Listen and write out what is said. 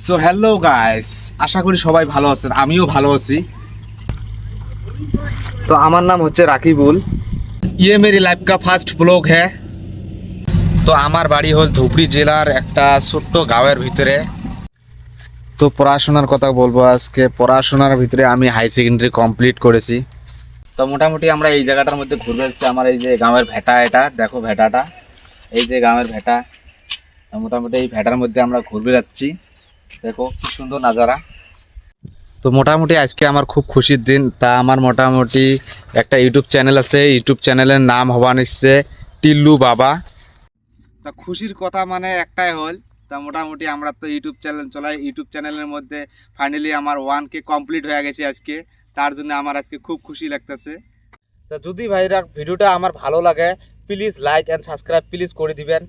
So hello guys, আশা করি সবাই ভালো আছেন, আমিও ভালো আছি। তো আমার নাম হচ্ছে রাকিবুল। ये मेरी लाइफ का ফার্স্ট ব্লগ है। তো আমার বাড়ি হল ধুবড়ী জেলার একটা ছোট্ট গাঁয়ের ভিতরে। তো পড়াশোনার কথা বলবো আজকে। পড়াশোনার ভিতরে আমি হাই সেকেন্ডারি কমপ্লিট করেছি। তো মোটামুটি আমরা এই জায়গাটার মধ্যে ঘুরে যাচ্ছি। আমার এই যে গাঁয়ের ভেটা, এটা দেখো ভেটাটা, এই যে গাঁয়ের ভেটা। মোটামুটি এই ভেটার মধ্যে আমরা ঘুরে যাচ্ছি, দেখো কি সুন্দর নাজারা। তো মোটামুটি আজকে আমার খুব খুশির দিন। তা আমার মোটামুটি একটা ইউটিউব চ্যানেল আছে, ইউটিউব চ্যানেলের নাম হওয়া নিচ্ছে টিল্লু বাবা। তা খুশির কথা মানে একটাই হল, তা মোটামুটি আমরা তো ইউটিউব চ্যানেল চলাই, ইউটিউব চ্যানেলের মধ্যে ফাইনালি আমার 1K কমপ্লিট হয়ে গেছে আজকে। তার জন্য আমার আজকে খুব খুশি লাগতেছে। তা যদি ভাইরা ভিডিওটা আমার ভালো লাগে, please like and subscribe please করে দিবেন।